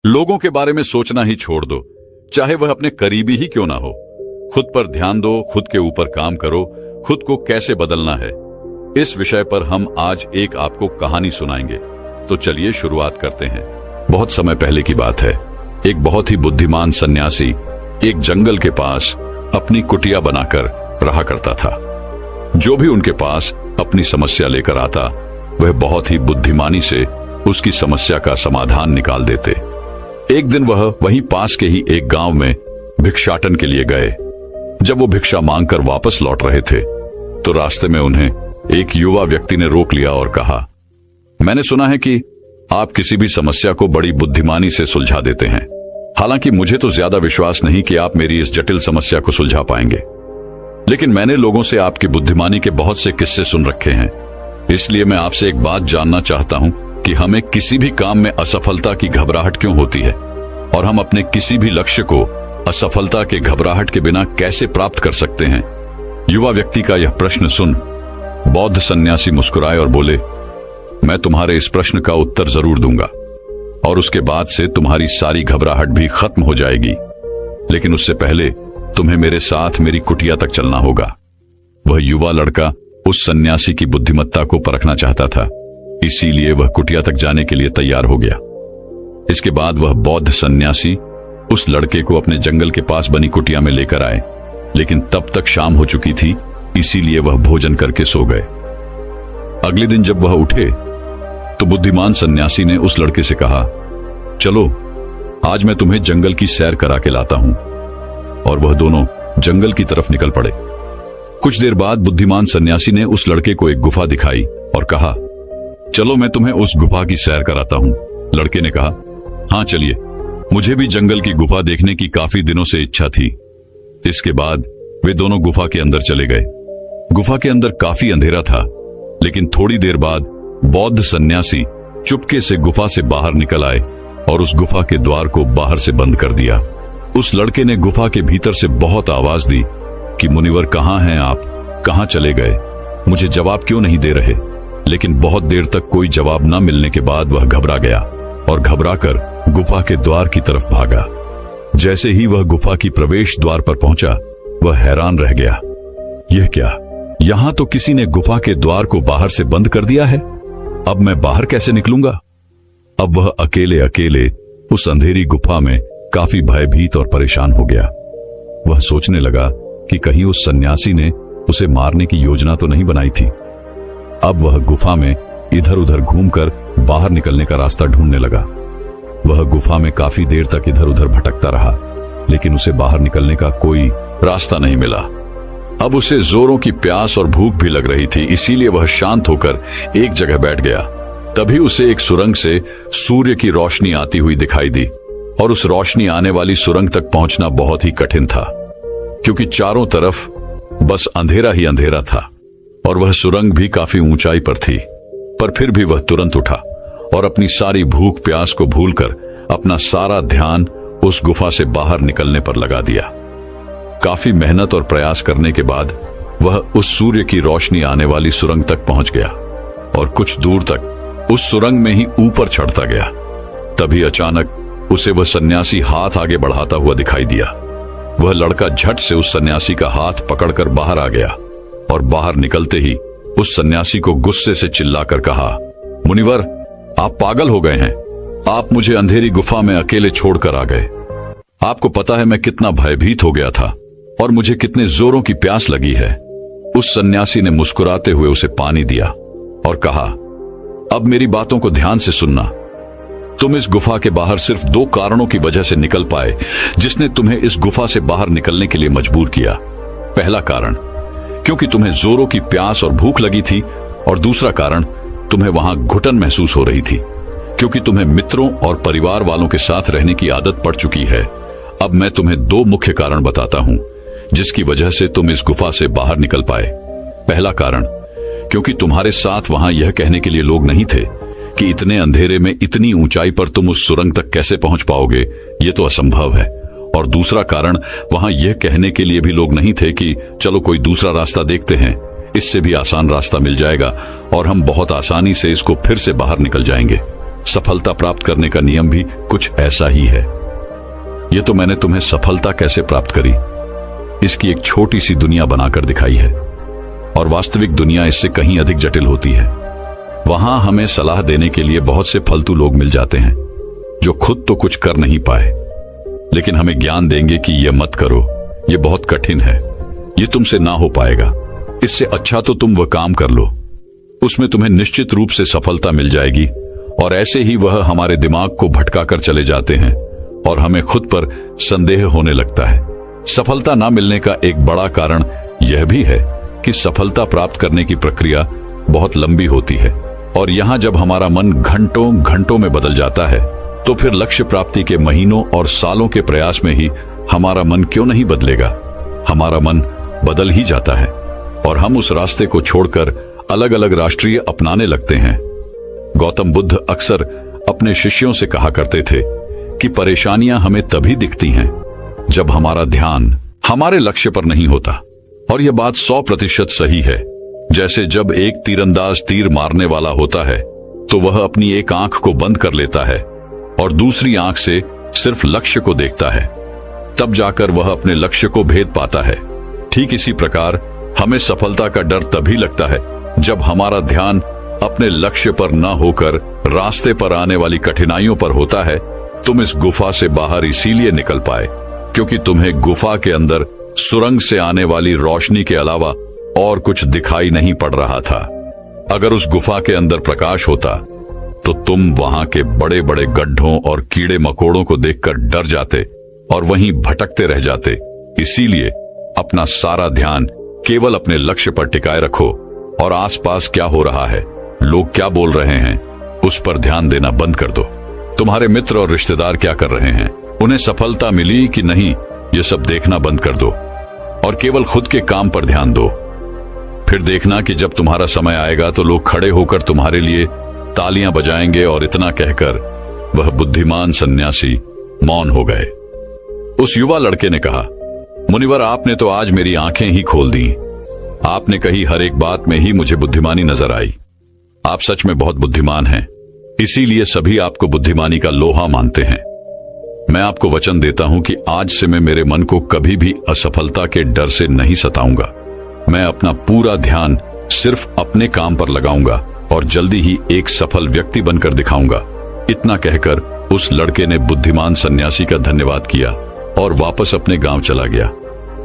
लोगों के बारे में सोचना ही छोड़ दो, चाहे वह अपने करीबी ही क्यों ना हो। खुद पर ध्यान दो, खुद के ऊपर काम करो, खुद को कैसे बदलना है, इस विषय पर हम आज एक आपको कहानी सुनाएंगे। तो चलिए शुरुआत करते हैं। बहुत समय पहले की बात है। एक बहुत ही बुद्धिमान सन्यासी एक जंगल के पास अपनी कुटिया बनाकर रहा करता था। जो भी उनके पास अपनी समस्या लेकर आता, वह बहुत ही बुद्धिमानी से उसकी समस्या का समाधान निकाल देते। एक दिन वह वहीं पास के ही एक गांव में भिक्षाटन के लिए गए। जब वो भिक्षा मांगकर वापस लौट रहे थे, तो रास्ते में उन्हें एक युवा व्यक्ति ने रोक लिया और कहा, मैंने सुना है कि आप किसी भी समस्या को बड़ी बुद्धिमानी से सुलझा देते हैं। हालांकि मुझे तो ज्यादा विश्वास नहीं कि आप मेरी इस जटिल समस्या को सुलझा पाएंगे, लेकिन मैंने लोगों से आपकी बुद्धिमानी के बहुत से किस्से सुन रखे हैं। इसलिए मैं आपसे एक बात जानना चाहता हूं कि हमें किसी भी काम में असफलता की घबराहट क्यों होती है, और हम अपने किसी भी लक्ष्य को असफलता के घबराहट के बिना कैसे प्राप्त कर सकते हैं। युवा व्यक्ति का यह प्रश्न सुन बौद्ध सन्यासी मुस्कुराए और बोले, मैं तुम्हारे इस प्रश्न का उत्तर जरूर दूंगा, और उसके बाद से तुम्हारी सारी घबराहट भी खत्म हो जाएगी। लेकिन उससे पहले तुम्हें मेरे साथ मेरी कुटिया तक चलना होगा। वह युवा लड़का उस सन्यासी की बुद्धिमत्ता को परखना चाहता था, इसीलिए वह कुटिया तक जाने के लिए तैयार हो गया। इसके बाद वह बौद्ध सन्यासी उस लड़के को अपने जंगल के पास बनी कुटिया में लेकर आए, लेकिन तब तक शाम हो चुकी थी, इसीलिए वह भोजन करके सो गए। अगले दिन जब वह उठे, तो बुद्धिमान सन्यासी ने उस लड़के से कहा, चलो आज मैं तुम्हें जंगल की सैर करा के लाता हूं। और वह दोनों जंगल की तरफ निकल पड़े। कुछ देर बाद बुद्धिमान सन्यासी ने उस लड़के को एक गुफा दिखाई और कहा, चलो मैं तुम्हें उस गुफा की सैर कराता हूं। लड़के ने कहा, हाँ चलिए, मुझे भी जंगल की गुफा देखने की काफी दिनों से इच्छा थी। इसके बाद वे दोनों गुफा के अंदर चले गए। गुफा के अंदर काफी अंधेरा था, लेकिन थोड़ी देर बाद बौद्ध सन्यासी चुपके से गुफा से बाहर निकल आए और उस गुफा के द्वार को बाहर से बंद कर दिया। उस लड़के ने गुफा के भीतर से बहुत आवाज दी कि मुनिवर कहाँ हैं आप, कहाँ चले गए, मुझे जवाब क्यों नहीं दे रहे। लेकिन बहुत देर तक कोई जवाब न मिलने के बाद वह घबरा गया और घबराकर गुफा के द्वार की तरफ भागा। जैसे ही वह गुफा की प्रवेश द्वार पर पहुंचा, वह हैरान रह गया। यह क्या, यहां तो किसी ने गुफा के द्वार को बाहर से बंद कर दिया है। अब मैं बाहर कैसे निकलूंगा। अब वह अकेले अकेले उस अंधेरी गुफा में काफी भयभीत और परेशान हो गया। वह सोचने लगा कि कहीं उस सन्यासी ने उसे मारने की योजना तो नहीं बनाई थी। अब वह गुफा में इधर उधर घूमकर बाहर निकलने का रास्ता ढूंढने लगा। वह गुफा में काफी देर तक इधर उधर भटकता रहा, लेकिन उसे बाहर निकलने का कोई रास्ता नहीं मिला। अब उसे जोरों की प्यास और भूख भी लग रही थी, इसीलिए वह शांत होकर एक जगह बैठ गया। तभी उसे एक सुरंग से सूर्य की रोशनी आती हुई दिखाई दी, और उस रोशनी आने वाली सुरंग तक पहुंचना बहुत ही कठिन था, क्योंकि चारों तरफ बस अंधेरा ही अंधेरा था, और वह सुरंग भी काफी ऊंचाई पर थी। पर फिर भी वह तुरंत उठा और अपनी सारी भूख प्यास को भूलकर अपना सारा ध्यान उस गुफा से बाहर निकलने पर लगा दिया। काफी मेहनत और प्रयास करने के बाद वह उस सूर्य की रोशनी आने वाली सुरंग तक पहुंच गया, और कुछ दूर तक उस सुरंग में ही ऊपर चढ़ता गया। तभी अचानक उसे वह सन्यासी हाथ आगे बढ़ाता हुआ दिखाई दिया। वह लड़का झट से उस सन्यासी का हाथ पकड़कर बाहर आ गया, और बाहर निकलते ही उस सन्यासी को गुस्से से चिल्लाकर कहा, मुनिवर आप पागल हो गए हैं। आप मुझे अंधेरी गुफा में अकेले छोड़कर आ गए। आपको पता है मैं कितना भयभीत हो गया था और मुझे कितने जोरों की प्यास लगी है। उस सन्यासी ने मुस्कुराते हुए उसे पानी दिया और कहा, अब मेरी बातों को ध्यान से सुनना। तुम इस गुफा के बाहर सिर्फ दो कारणों की वजह से निकल पाए, जिसने तुम्हें इस गुफा से बाहर निकलने के लिए मजबूर किया। पहला कारण, क्योंकि तुम्हें जोरों की प्यास और भूख लगी थी, और दूसरा कारण, तुम्हें वहां घुटन महसूस हो रही थी, क्योंकि तुम्हें मित्रों और परिवार वालों के साथ रहने की आदत पड़ चुकी है। अब मैं तुम्हें दो मुख्य कारण बताता हूं, जिसकी वजह से तुम इस गुफा से बाहर निकल पाए। पहला कारण, क्योंकि तुम्हारे साथ वहां यह कहने के लिए लोग नहीं थे कि इतने अंधेरे में इतनी ऊंचाई पर तुम उस सुरंग तक कैसे पहुंच पाओगे, ये तो असंभव है। और दूसरा कारण, वहां यह कहने के लिए भी लोग नहीं थे कि चलो कोई दूसरा रास्ता देखते हैं, इससे भी आसान रास्ता मिल जाएगा और हम बहुत आसानी से इसको फिर से बाहर निकल जाएंगे। सफलता प्राप्त करने का नियम भी कुछ ऐसा ही है। यह तो मैंने तुम्हें सफलता कैसे प्राप्त करी इसकी एक छोटी सी दुनिया बनाकर दिखाई है, और वास्तविक दुनिया इससे कहीं अधिक जटिल होती है। वहां हमें सलाह देने के लिए बहुत से फालतू लोग मिल जाते हैं जो खुद तो कुछ कर नहीं पाए, लेकिन हमें ज्ञान देंगे कि यह मत करो, यह बहुत कठिन है, यह तुमसे ना हो पाएगा, इससे अच्छा तो तुम वह काम कर लो, उसमें तुम्हें निश्चित रूप से सफलता मिल जाएगी। और ऐसे ही वह हमारे दिमाग को भटका कर चले जाते हैं और हमें खुद पर संदेह होने लगता है। सफलता ना मिलने का एक बड़ा कारण यह भी है कि सफलता प्राप्त करने की प्रक्रिया बहुत लंबी होती है, और यहाँ जब हमारा मन घंटों घंटों में बदल जाता है तो फिर लक्ष्य प्राप्ति के महीनों और सालों के प्रयास में ही हमारा मन क्यों नहीं बदलेगा। हमारा मन बदल ही जाता है और हम उस रास्ते को छोड़कर अलग अलग राष्ट्रीय अपनाने लगते हैं। गौतम बुद्ध अक्सर अपने शिष्यों से कहा करते थे कि परेशानियां हमें तभी दिखती हैं जब हमारा ध्यान हमारे लक्ष्य पर नहीं होता, और यह बात 100% सही है। जैसे जब एक तीरंदाज तीर मारने वाला होता है तो वह अपनी एक आंख को बंद कर लेता है और दूसरी आंख से सिर्फ लक्ष्य को देखता है, तब जाकर वह अपने लक्ष्य को भेद पाता है। ठीक इसी प्रकार हमें सफलता का डर तभी लगता है जब हमारा ध्यान अपने लक्ष्य पर न होकर रास्ते पर आने वाली कठिनाइयों पर होता है। तुम इस गुफा से बाहर इसीलिए निकल पाए क्योंकि तुम्हें गुफा के अंदर सुरंग से आने वाली रोशनी के अलावा और कुछ दिखाई नहीं पड़ रहा था। अगर उस गुफा के अंदर प्रकाश होता तो तुम वहां के बड़े बड़े गड्ढों और कीड़े मकोड़ों को देखकर डर जाते और वहीं भटकते रह जाते। इसीलिए अपना सारा ध्यान केवल अपने लक्ष्य पर टिकाए रखो और आसपास क्या हो रहा है, लोग क्या बोल रहे हैं, उस पर ध्यान देना बंद कर दो। तुम्हारे मित्र और रिश्तेदार क्या कर रहे हैं, उन्हें सफलता मिली कि नहीं, ये सब देखना बंद कर दो और केवल खुद के काम पर ध्यान दो। फिर देखना कि जब तुम्हारा समय आएगा तो लोग खड़े होकर तुम्हारे लिए तालियां बजाएंगे। और इतना कहकर वह बुद्धिमान सन्यासी मौन हो गए। उस युवा लड़के ने कहा, मुनिवर, आपने तो आज मेरी आंखें ही खोल दी। आपने कही हर एक बात में ही मुझे बुद्धिमानी नजर आई। आप सच में बहुत बुद्धिमान हैं, इसीलिए सभी आपको बुद्धिमानी का लोहा मानते हैं। मैं आपको वचन देता हूं कि आज से मैं मेरे मन को कभी भी असफलता के डर से नहीं सताऊंगा। मैं अपना पूरा ध्यान सिर्फ अपने काम पर लगाऊंगा और जल्दी ही एक सफल व्यक्ति बनकर दिखाऊंगा। इतना कहकर उस लड़के ने बुद्धिमान सन्यासी का धन्यवाद किया और वापस अपने गांव चला गया।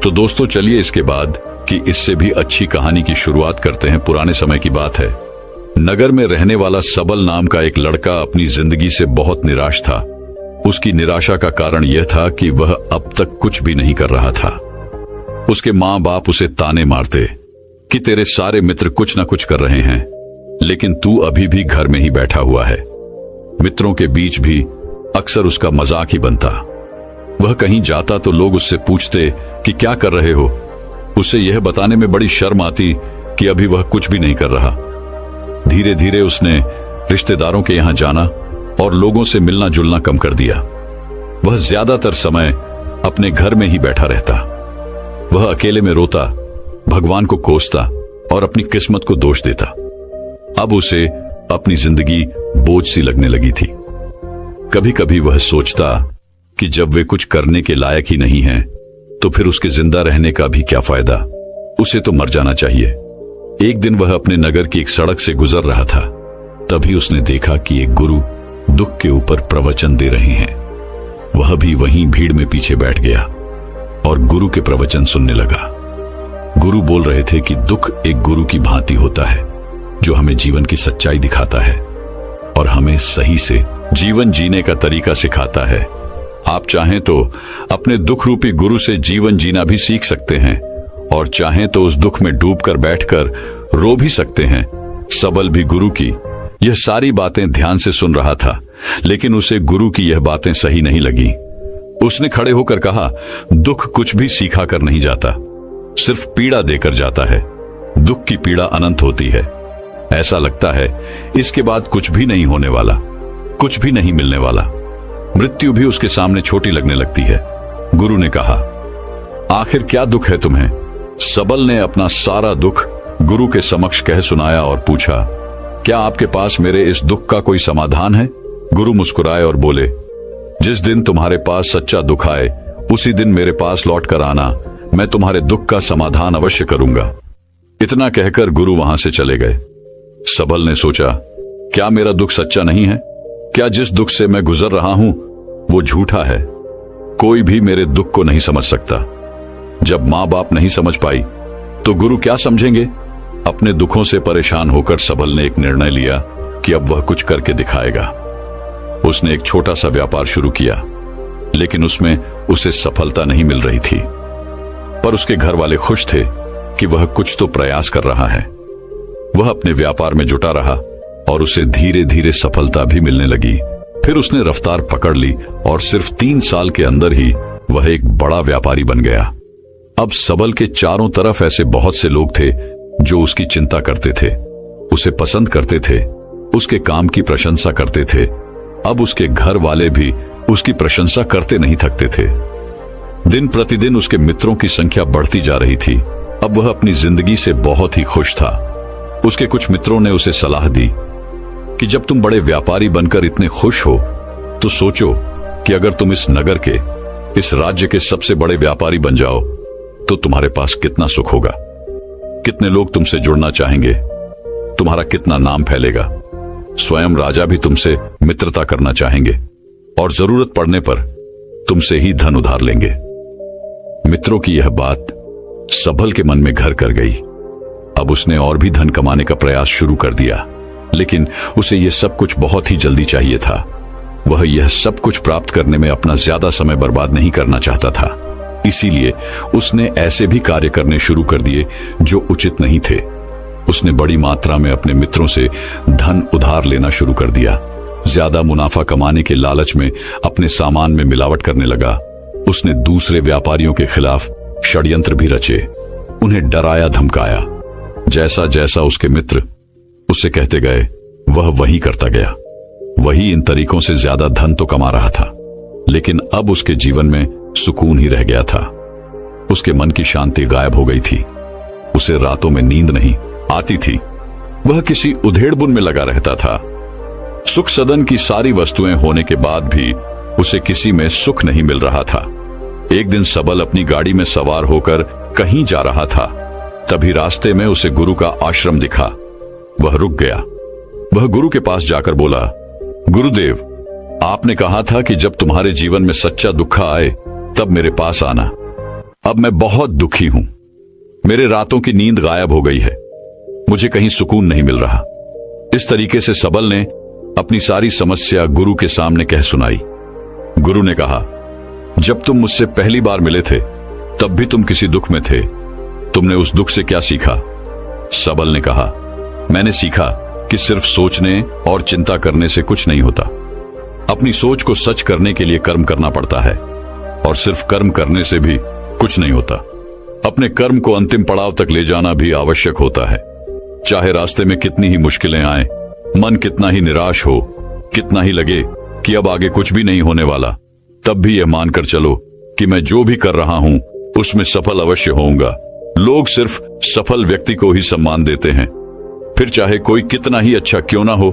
तो दोस्तों, चलिए इसके बाद की इससे भी अच्छी कहानी की शुरुआत करते हैं। पुराने समय की बात है। नगर में रहने वाला सबल नाम का एक लड़का अपनी जिंदगी से बहुत निराश था। उसकी निराशा का कारण यह था कि वह अब तक कुछ भी नहीं कर रहा था। उसके माँ बाप उसे ताने मारते कि तेरे सारे मित्र कुछ ना कुछ कर रहे हैं, लेकिन तू अभी भी घर में ही बैठा हुआ है। मित्रों के बीच भी अक्सर उसका मजाक ही बनता। वह कहीं जाता तो लोग उससे पूछते कि क्या कर रहे हो। उसे यह बताने में बड़ी शर्म आती कि अभी वह कुछ भी नहीं कर रहा। धीरे धीरे उसने रिश्तेदारों के यहां जाना और लोगों से मिलना जुलना कम कर दिया। वह ज्यादातर समय अपने घर में ही बैठा रहता। वह अकेले में रोता, भगवान को कोसता और अपनी किस्मत को दोष देता। अब उसे अपनी जिंदगी बोझ सी लगने लगी थी। कभी कभी वह सोचता कि जब वे कुछ करने के लायक ही नहीं हैं, तो फिर उसके जिंदा रहने का भी क्या फायदा, उसे तो मर जाना चाहिए। एक दिन वह अपने नगर की एक सड़क से गुजर रहा था। तभी उसने देखा कि एक गुरु दुख के ऊपर प्रवचन दे रहे हैं। वह भी वहीं भीड़ में पीछे बैठ गया और गुरु के प्रवचन सुनने लगा। गुरु बोल रहे थे कि दुख एक गुरु की भांति होता है जो हमें जीवन की सच्चाई दिखाता है और हमें सही से जीवन जीने का तरीका सिखाता है। आप चाहें तो अपने दुख रूपी गुरु से जीवन जीना भी सीख सकते हैं और चाहें तो उस दुख में डूबकर बैठकर रो भी सकते हैं। सबल भी गुरु की यह सारी बातें ध्यान से सुन रहा था, लेकिन उसे गुरु की यह बातें सही नहीं लगी। उसने खड़े होकर कहा, दुख कुछ भी सिखा कर नहीं जाता, सिर्फ पीड़ा देकर जाता है। दुख की पीड़ा अनंत होती है। ऐसा लगता है इसके बाद कुछ भी नहीं होने वाला, कुछ भी नहीं मिलने वाला। मृत्यु भी उसके सामने छोटी लगने लगती है। गुरु ने कहा, आखिर क्या दुख है तुम्हें? सबल ने अपना सारा दुख गुरु के समक्ष कह सुनाया और पूछा, क्या आपके पास मेरे इस दुख का कोई समाधान है? गुरु मुस्कुराए और बोले, जिस दिन तुम्हारे पास सच्चा दुख आए उसी दिन मेरे पास लौट कर आना, मैं तुम्हारे दुख का समाधान अवश्य करूंगा। इतना कहकर गुरु वहां से चले गए। सबल ने सोचा, क्या मेरा दुख सच्चा नहीं है? क्या जिस दुख से मैं गुजर रहा हूं वो झूठा है? कोई भी मेरे दुख को नहीं समझ सकता। जब मां बाप नहीं समझ पाई तो गुरु क्या समझेंगे? अपने दुखों से परेशान होकर सबल ने एक निर्णय लिया कि अब वह कुछ करके दिखाएगा। उसने एक छोटा सा व्यापार शुरू किया, लेकिन उसमें उसे सफलता नहीं मिल रही थी। पर उसके घर वाले खुश थे कि वह कुछ तो प्रयास कर रहा है। वह अपने व्यापार में जुटा रहा और उसे धीरे धीरे सफलता भी मिलने लगी। फिर उसने रफ्तार पकड़ ली और सिर्फ 3 साल के अंदर ही वह एक बड़ा व्यापारी बन गया। अब सबल के चारों तरफ ऐसे बहुत से लोग थे जो उसकी चिंता करते थे, उसे पसंद करते थे, उसके काम की प्रशंसा करते थे। अब उसके घर वाले भी उसकी प्रशंसा करते नहीं थकते थे। दिन प्रतिदिन उसके मित्रों की संख्या बढ़ती जा रही थी। अब वह अपनी जिंदगी से बहुत ही खुश था। उसके कुछ मित्रों ने उसे सलाह दी कि जब तुम बड़े व्यापारी बनकर इतने खुश हो तो सोचो कि अगर तुम इस नगर के, इस राज्य के सबसे बड़े व्यापारी बन जाओ तो तुम्हारे पास कितना सुख होगा, कितने लोग तुमसे जुड़ना चाहेंगे, तुम्हारा कितना नाम फैलेगा। स्वयं राजा भी तुमसे मित्रता करना चाहेंगे और जरूरत पड़ने पर तुमसे ही धन उधार लेंगे। मित्रों की यह बात सबल के मन में घर कर गई। अब उसने और भी धन कमाने का प्रयास शुरू कर दिया, लेकिन उसे यह सब कुछ बहुत ही जल्दी चाहिए था। वह यह सब कुछ प्राप्त करने में अपना ज्यादा समय बर्बाद नहीं करना चाहता था। इसीलिए उसने ऐसे भी कार्य करने शुरू कर दिए जो उचित नहीं थे। उसने बड़ी मात्रा में अपने मित्रों से धन उधार लेना शुरू कर दिया। ज्यादा मुनाफा कमाने के लालच में अपने सामान में मिलावट करने लगा। उसने दूसरे व्यापारियों के खिलाफ षड्यंत्र भी रचे, उन्हें डराया धमकाया। जैसा जैसा उसके मित्र उससे कहते गए वह वही करता गया। वही इन तरीकों से ज्यादा धन तो कमा रहा था, लेकिन अब उसके जीवन में सुकून ही रह गया था। उसके मन की शांति गायब हो गई थी। उसे रातों में नींद नहीं आती थी। वह किसी उधेड़बुन में लगा रहता था। सुख सदन की सारी वस्तुएं होने के बाद भी उसे किसी में सुख नहीं मिल रहा था। एक दिन सबल अपनी गाड़ी में सवार होकर कहीं जा रहा था। तभी रास्ते में उसे गुरु का आश्रम दिखा। वह रुक गया। वह गुरु के पास जाकर बोला, गुरुदेव, आपने कहा था कि जब तुम्हारे जीवन में सच्चा दुख आए तब मेरे पास आना। अब मैं बहुत दुखी हूं। मेरे रातों की नींद गायब हो गई है। मुझे कहीं सुकून नहीं मिल रहा। इस तरीके से सबल ने अपनी सारी समस्या गुरु के सामने कह सुनाई। गुरु ने कहा, जब तुम मुझसे पहली बार मिले थे तब भी तुम किसी दुख में थे। तुमने उस दुख से क्या सीखा? सबल ने कहा, मैंने सीखा कि सिर्फ सोचने और चिंता करने से कुछ नहीं होता। अपनी सोच को सच करने के लिए कर्म करना पड़ता है, और सिर्फ कर्म करने से भी कुछ नहीं होता। अपने कर्म को अंतिम पड़ाव तक ले जाना भी आवश्यक होता है। चाहे रास्ते में कितनी ही मुश्किलें आए, मन कितना ही निराश हो, कितना ही लगे कि अब आगे कुछ भी नहीं होने वाला, तब भी यह मानकर चलो कि मैं जो भी कर रहा हूं उसमें सफल अवश्य होऊंगा। लोग सिर्फ सफल व्यक्ति को ही सम्मान देते हैं। फिर चाहे कोई कितना ही अच्छा क्यों ना हो,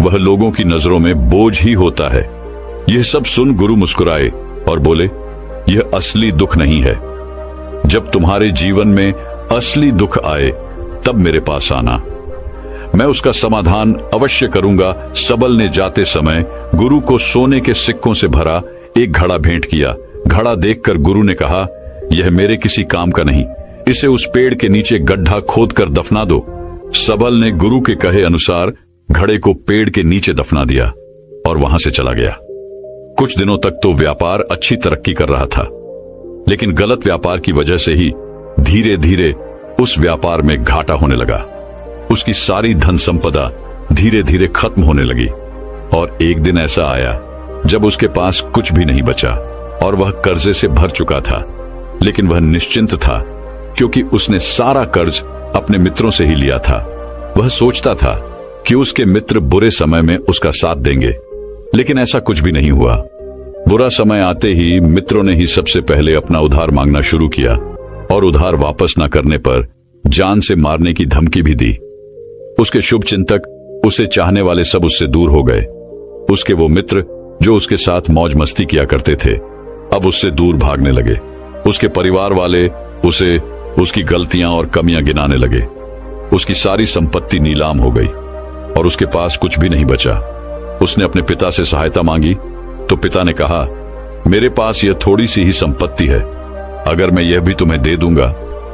वह लोगों की नजरों में बोझ ही होता है। यह सब सुन गुरु मुस्कुराए और बोले, यह असली दुख नहीं है। जब तुम्हारे जीवन में असली दुख आए तब मेरे पास आना, मैं उसका समाधान अवश्य करूंगा। सबल ने जाते समय गुरु को सोने के सिक्कों से भरा एक घड़ा भेंट किया। घड़ा देखकर गुरु ने कहा, यह मेरे किसी काम का नहीं, इसे उस पेड़ के नीचे गड्ढा खोदकर दफना दो। सबल ने गुरु के कहे अनुसार घड़े को पेड़ के नीचे दफना दिया और वहां से चला गया। कुछ दिनों तक तो व्यापार अच्छी तरक्की कर रहा था, लेकिन गलत व्यापार की वजह से ही धीरे धीरे उस व्यापार में घाटा होने लगा। उसकी सारी धन संपदा धीरे धीरे खत्म होने लगी और एक दिन ऐसा आया जब उसके पास कुछ भी नहीं बचा और वह कर्जे से भर चुका था। लेकिन वह निश्चिंत था क्योंकि उसने सारा कर्ज अपने मित्रों से ही लिया था। वह सोचता था कि उसके मित्र बुरे समय में उसका साथ देंगे, लेकिन ऐसा कुछ भी नहीं हुआ। बुरा समय आते ही मित्रों ने ही सबसे पहले अपना उधार मांगना शुरू किया और उधार वापस न करने पर जान से मारने की धमकी भी दी। उसके शुभ चिंतक, उसे चाहने वाले सब उससे दूर हो गए। उसके वो मित्र जो उसके साथ मौज मस्ती किया करते थे अब उससे दूर भागने लगे। उसके परिवार वाले उसे उसकी गलतियां और कमियां गिनाने लगे। उसकी सारी संपत्ति नीलाम हो गई और उसके पास कुछ भी नहीं बचा। उसने अपने पिता से सहायता मांगी तो पिता ने कहा, मेरे पास यह थोड़ी सी ही संपत्ति है, अगर मैं यह भी तुम्हें दे दूंगा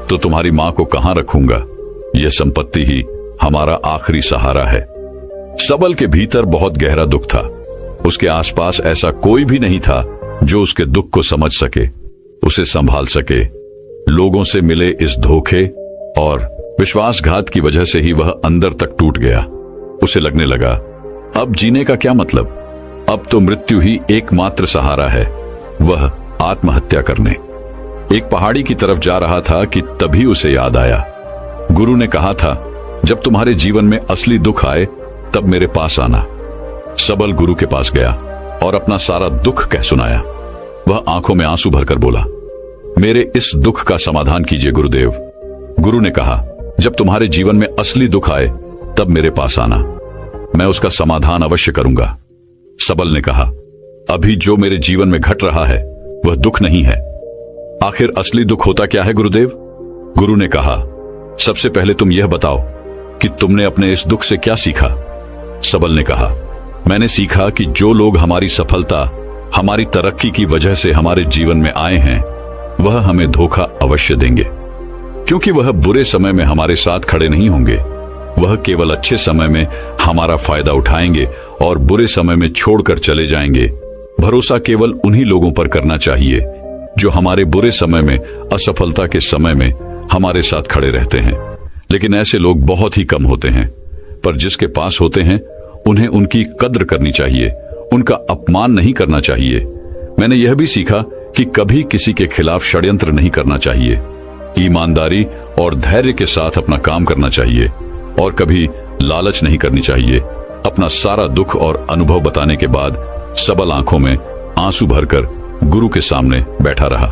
तो तुम्हारी मां को कहां रखूंगा? यह संपत्ति ही हमारा आखिरी सहारा है। सबल के भीतर बहुत गहरा दुख था। उसके आसपास ऐसा कोई भी नहीं था जो उसके दुख को समझ सके, उसे संभाल सके। लोगों से मिले इस धोखे और विश्वासघात की वजह से ही वह अंदर तक टूट गया। उसे लगने लगा, अब जीने का क्या मतलब? अब तो मृत्यु ही एकमात्र सहारा है। वह आत्महत्या करने एक पहाड़ी की तरफ जा रहा था कि तभी उसे याद आया, गुरु ने कहा था, जब तुम्हारे जीवन में असली दुख आए तब मेरे पास आना। सबल गुरु के पास गया और अपना सारा दुख कह सुनाया। वह आंखों में आंसू भरकर बोला, मेरे इस दुख का समाधान कीजिए गुरुदेव। गुरु ने कहा, जब तुम्हारे जीवन में असली दुख आए तब मेरे पास आना, मैं उसका समाधान अवश्य करूंगा। सबल ने कहा, अभी जो मेरे जीवन में घट रहा है वह दुख नहीं है। आखिर असली दुख होता क्या है गुरुदेव? गुरु ने कहा, सबसे पहले तुम यह बताओ कि तुमने अपने इस दुख से क्या सीखा? सबल ने कहा, मैंने सीखा कि जो लोग हमारी सफलता, हमारी तरक्की की वजह से हमारे जीवन में आए हैं वह हमें धोखा अवश्य देंगे, क्योंकि वह बुरे समय में हमारे साथ खड़े नहीं होंगे। वह केवल अच्छे समय में हमारा फायदा उठाएंगे और बुरे समय में छोड़कर चले जाएंगे। भरोसा केवल उन्हीं लोगों पर करना चाहिए जो हमारे बुरे समय में, असफलता के समय में हमारे साथ खड़े रहते हैं। लेकिन ऐसे लोग बहुत ही कम होते हैं, पर जिसके पास होते हैं उन्हें उनकी कद्र करनी चाहिए, उनका अपमान नहीं करना चाहिए। मैंने यह भी सीखा कि कभी किसी के खिलाफ षड्यंत्र नहीं करना चाहिए। ईमानदारी और धैर्य के साथ अपना काम करना चाहिए और कभी लालच नहीं करनी चाहिए। अपना सारा दुख और अनुभव बताने के बाद सबल आंखों में आंसू भरकर गुरु के सामने बैठा रहा।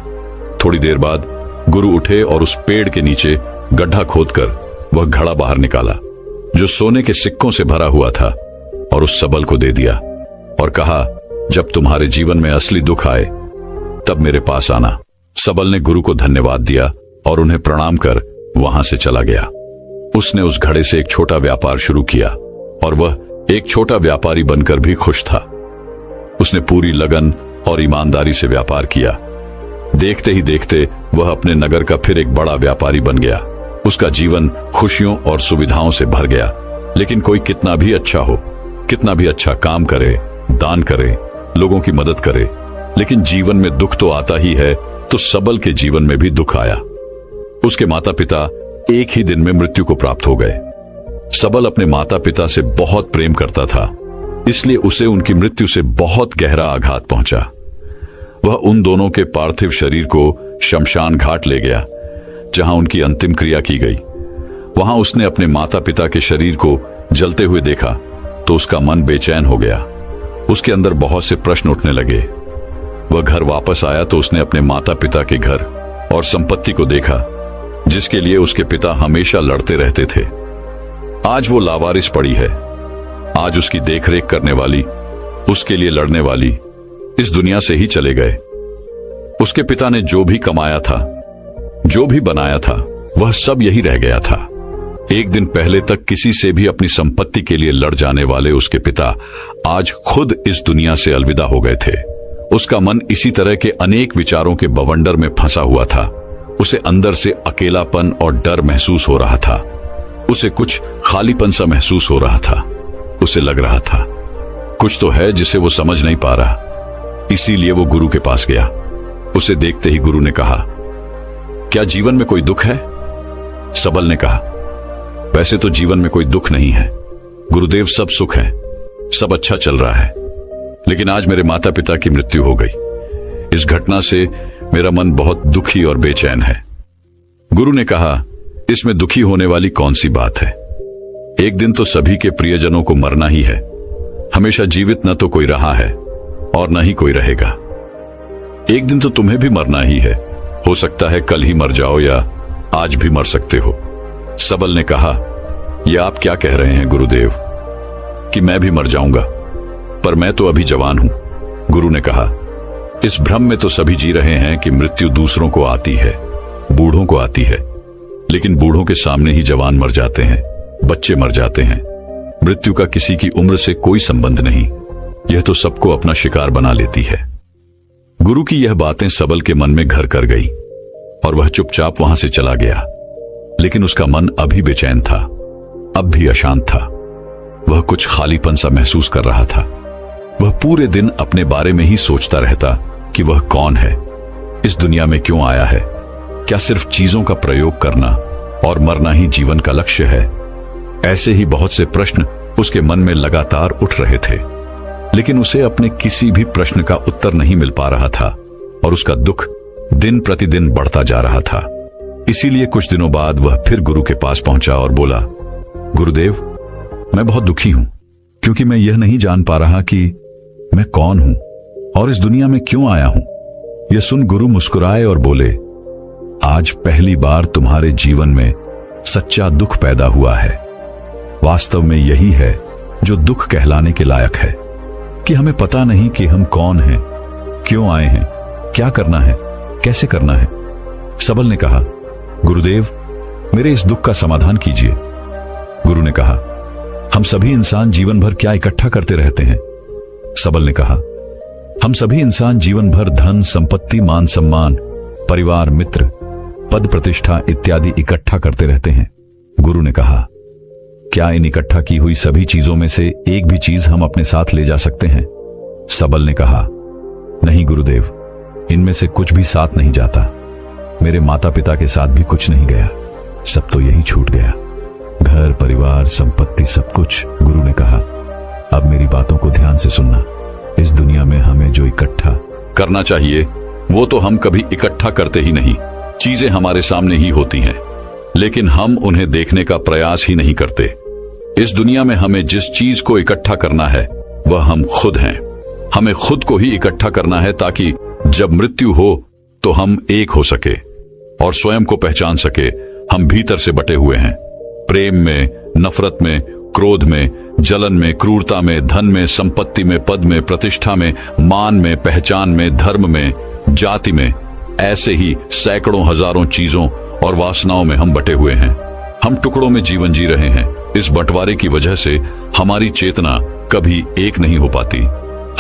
थोड़ी देर बाद गुरु उठे और उस पेड़ के नीचे गड्ढा खोदकर वह घड़ा बाहर निकाला जो सोने के सिक्कों से भरा हुआ था और उस सबल को दे दिया और कहा, जब तुम्हारे जीवन में असली दुख आए तब मेरे पास आना। सबल ने गुरु को धन्यवाद दिया और उन्हें प्रणाम कर वहां से चला गया। उसने उस घड़े से एक छोटा व्यापार शुरू किया और वह एक छोटा व्यापारी बनकर भी खुश था। उसने पूरी लगन और ईमानदारी से व्यापार किया। देखते ही देखते वह अपने नगर का फिर एक बड़ा व्यापारी बन गया। उसका जीवन खुशियों और सुविधाओं से भर गया। लेकिन कोई कितना भी अच्छा हो, कितना भी अच्छा काम करे, दान करे, लोगों की मदद करे, लेकिन जीवन में दुख तो आता ही है। तो सबल के जीवन में भी दुख आया। उसके माता पिता एक ही दिन में मृत्यु को प्राप्त हो गए। सबल अपने माता पिता से बहुत प्रेम करता था, इसलिए उसे उनकी मृत्यु से बहुत गहरा आघात पहुंचा। वह उन दोनों के पार्थिव शरीर को शमशान घाट ले गया, जहां उनकी अंतिम क्रिया की गई। वहां उसने अपने माता पिता के शरीर को जलते हुए देखा तो उसका मन बेचैन हो गया। उसके अंदर बहुत से प्रश्न उठने लगे। वह घर वापस आया तो उसने अपने माता पिता के घर और संपत्ति को देखा, जिसके लिए उसके पिता हमेशा लड़ते रहते थे। आज वो लावारिस पड़ी है। आज उसकी देखरेख करने वाली, उसके लिए लड़ने वाली इस दुनिया से ही चले गए। उसके पिता ने जो भी कमाया था, जो भी बनाया था, वह सब यही रह गया था। एक दिन पहले तक किसी से भी अपनी संपत्ति के लिए लड़ जाने वाले उसके पिता आज खुद इस दुनिया से अलविदा हो गए थे। उसका मन इसी तरह के अनेक विचारों के बवंडर में फंसा हुआ था। उसे अंदर से अकेलापन और डर महसूस हो रहा था। उसे कुछ खालीपन सा महसूस हो रहा था। उसे लग रहा था कुछ तो है जिसे वो समझ नहीं पा रहा। इसीलिए वो गुरु के पास गया। उसे देखते ही गुरु ने कहा, क्या जीवन में कोई दुख है? सबल ने कहा, वैसे तो जीवन में कोई दुख नहीं है गुरुदेव, सब सुख है, सब अच्छा चल रहा है। लेकिन आज मेरे माता पिता की मृत्यु हो गई। इस घटना से मेरा मन बहुत दुखी और बेचैन है। गुरु ने कहा, इसमें दुखी होने वाली कौन सी बात है? एक दिन तो सभी के प्रियजनों को मरना ही है। हमेशा जीवित न तो कोई रहा है और न ही कोई रहेगा। एक दिन तो तुम्हें भी मरना ही है। हो सकता है कल ही मर जाओ या आज भी मर सकते हो। सबल ने कहा, यह आप क्या कह रहे हैं गुरुदेव कि मैं भी मर जाऊंगा? पर मैं तो अभी जवान हूं। गुरु ने कहा, इस भ्रम में तो सभी जी रहे हैं कि मृत्यु दूसरों को आती है, बूढ़ों को आती है, लेकिन बूढ़ों के सामने ही जवान मर जाते हैं, बच्चे मर जाते हैं। मृत्यु का किसी की उम्र से कोई संबंध नहीं, यह तो सबको अपना शिकार बना लेती है। गुरु की यह बातें सबल के मन में घर कर गई और वह चुपचाप वहां से चला गया। लेकिन उसका मन अभी बेचैन था, अब भी अशांत था। वह कुछ खालीपन सा महसूस कर रहा था। वह पूरे दिन अपने बारे में ही सोचता रहता कि वह कौन है, इस दुनिया में क्यों आया है, क्या सिर्फ चीजों का प्रयोग करना और मरना ही जीवन का लक्ष्य है। ऐसे ही बहुत से प्रश्न उसके मन में लगातार उठ रहे थे, लेकिन उसे अपने किसी भी प्रश्न का उत्तर नहीं मिल पा रहा था और उसका दुख दिन प्रतिदिन बढ़ता जा रहा था। इसीलिए कुछ दिनों बाद वह फिर गुरु के पास पहुंचा और बोला, गुरुदेव, मैं बहुत दुखी हूं क्योंकि मैं यह नहीं जान पा रहा कि मैं कौन हूं और इस दुनिया में क्यों आया हूं। यह सुन गुरु मुस्कुराए और बोले, आज पहली बार तुम्हारे जीवन में सच्चा दुख पैदा हुआ है। वास्तव में यही है जो दुख कहलाने के लायक है, कि हमें पता नहीं कि हम कौन हैं, क्यों आए हैं, क्या करना है, कैसे करना है। सबल ने कहा, गुरुदेव, मेरे इस दुख का समाधान कीजिए। गुरु ने कहा, हम सभी इंसान जीवन भर क्या इकट्ठा करते रहते हैं। सबल ने कहा, हम सभी इंसान जीवन भर धन, संपत्ति, मान सम्मान, परिवार, मित्र, पद प्रतिष्ठा इत्यादि इकट्ठा करते रहते हैं। गुरु ने कहा, क्या इन इकट्ठा की हुई सभी चीजों में से एक भी चीज हम अपने साथ ले जा सकते हैं। सबल ने कहा, नहीं गुरुदेव, इनमें से कुछ भी साथ नहीं जाता। मेरे माता पिता के साथ भी कुछ नहीं गया, सब तो यही छूट गया, घर, परिवार, संपत्ति, सब कुछ। गुरु ने कहा, अब मेरी बातों को ध्यान से सुनना। इस दुनिया में हमें जो इकट्ठा करना चाहिए वो तो हम कभी इकट्ठा करते ही नहीं। चीजें हमारे सामने ही होती हैं, लेकिन हम उन्हें देखने का प्रयास ही नहीं करते। इस दुनिया में हमें जिस चीज को इकट्ठा करना है वह हम खुद हैं। हमें खुद को ही इकट्ठा करना है ताकि जब मृत्यु हो तो हम एक हो सके और स्वयं को पहचान सके। हम भीतर से बटे हुए हैं, प्रेम में, नफरत में, क्रोध में, जलन में, क्रूरता में, धन में, संपत्ति में, पद में, प्रतिष्ठा में, मान में, पहचान में, धर्म में, जाति में। ऐसे ही सैकड़ों हजारों चीजों और वासनाओं में हम बटे हुए हैं। हम टुकड़ों में जीवन जी रहे हैं। इस बंटवारे की वजह से हमारी चेतना कभी एक नहीं हो पाती।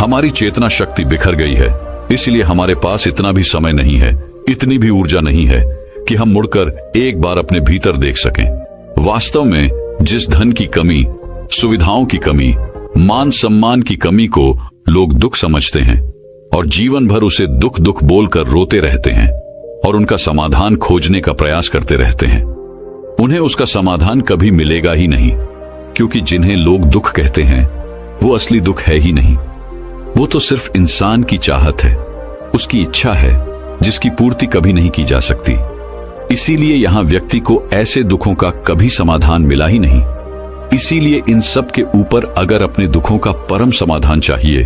हमारी चेतना शक्ति बिखर गई है, इसलिए हमारे पास इतना भी समय नहीं है, इतनी भी ऊर्जा नहीं है कि हम मुड़कर एक बार अपने भीतर देख सकें। वास्तव में जिस धन की कमी, सुविधाओं की कमी, मान सम्मान की कमी को लोग दुख समझते हैं और जीवन भर उसे दुख दुख बोलकर रोते रहते हैं और उनका समाधान खोजने का प्रयास करते रहते हैं, उन्हें उसका समाधान कभी मिलेगा ही नहीं, क्योंकि जिन्हें लोग दुख कहते हैं वो असली दुख है ही नहीं। वो तो सिर्फ इंसान की चाहत है, उसकी इच्छा है, जिसकी पूर्ति कभी नहीं की जा सकती। इसीलिए यहां व्यक्ति को ऐसे दुखों का कभी समाधान मिला ही नहीं। इसीलिए इन सब के ऊपर अगर अपने दुखों का परम समाधान चाहिए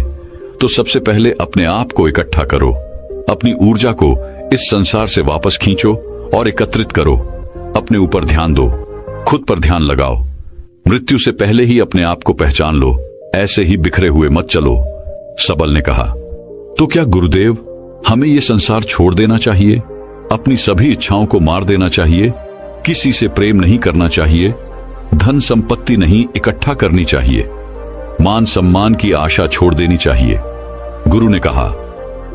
तो सबसे पहले अपने आप को इकट्ठा करो, अपनी ऊर्जा को इस संसार से वापस खींचो और एकत्रित करो। अपने ऊपर ध्यान दो, खुद पर ध्यान लगाओ। मृत्यु से पहले ही अपने आप को पहचान लो, ऐसे ही बिखरे हुए मत चलो। सबल ने कहा, तो क्या गुरुदेव, हमें यह संसार छोड़ देना चाहिए, अपनी सभी इच्छाओं को मार देना चाहिए, किसी से प्रेम नहीं करना चाहिए, धन संपत्ति नहीं इकट्ठा करनी चाहिए, मान सम्मान की आशा छोड़ देनी चाहिए? गुरु ने कहा,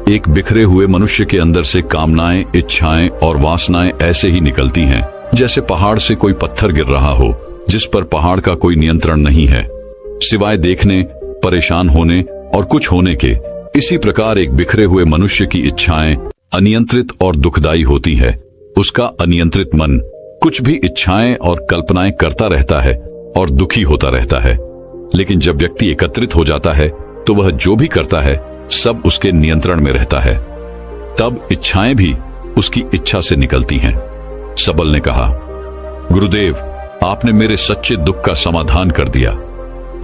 एक बिखरे हुए मनुष्य के अंदर से कामनाएं, इच्छाएं और वासनाएं ऐसे ही निकलती हैं जैसे पहाड़ से कोई पत्थर गिर रहा हो, जिस पर पहाड़ का कोई नियंत्रण नहीं है, सिवाय देखने, परेशान होने और कुछ होने के। इसी प्रकार एक बिखरे हुए मनुष्य की इच्छाएं अनियंत्रित और दुखदायी होती है। उसका अनियंत्रित मन कुछ भी इच्छाएं और कल्पनाएं करता रहता है और दुखी होता रहता है। लेकिन जब व्यक्ति एकत्रित हो जाता है तो वह जो भी करता है सब उसके नियंत्रण में रहता है। तब इच्छाएं भी उसकी इच्छा से निकलती हैं। सबल ने कहा, गुरुदेव, आपने मेरे सच्चे दुख का समाधान कर दिया।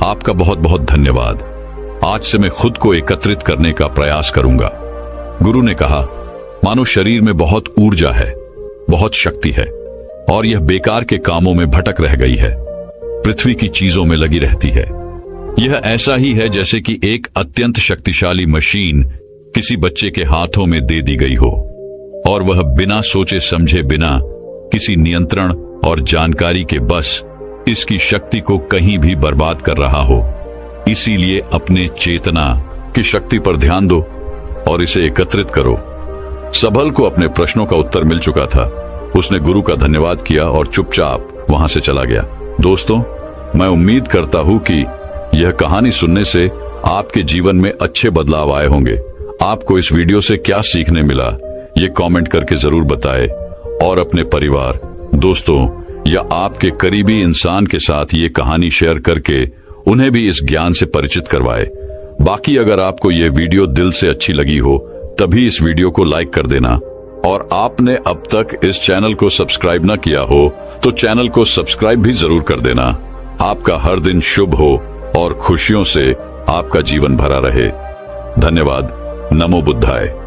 आपका बहुत बहुत धन्यवाद। आज से मैं खुद को एकत्रित करने का प्रयास करूंगा। गुरु ने कहा, मानो शरीर में बहुत ऊर्जा है, बहुत शक्ति है और यह बेकार के कामों में भटक रह गई है, पृथ्वी की चीजों में लगी रहती है। यह ऐसा ही है जैसे कि एक अत्यंत शक्तिशाली मशीन किसी बच्चे के हाथों में दे दी गई हो और वह बिना सोचे समझे, बिना किसी नियंत्रण और जानकारी के बस इसकी शक्ति को कहीं भी बर्बाद कर रहा हो। इसीलिए अपने चेतना की शक्ति पर ध्यान दो और इसे एकत्रित करो। सबल को अपने प्रश्नों का उत्तर मिल चुका था। उसने गुरु का धन्यवाद किया और चुपचाप वहां से चला गया। दोस्तों, मैं उम्मीद करता हूं कि यह कहानी सुनने से आपके जीवन में अच्छे बदलाव आए होंगे। आपको इस वीडियो से क्या सीखने मिला, ये कमेंट करके जरूर बताएं और अपने परिवार, दोस्तों या आपके करीबी इंसान के साथ ये कहानी शेयर करके उन्हें भी इस ज्ञान से परिचित करवाएं। बाकी अगर आपको ये वीडियो दिल से अच्छी लगी हो तभी इस वीडियो को लाइक कर देना और आपने अब तक इस चैनल को सब्सक्राइब ना किया हो तो चैनल को सब्सक्राइब भी जरूर कर देना। आपका हर दिन शुभ हो और खुशियों से आपका जीवन भरा रहे। धन्यवाद। नमो बुद्धाय।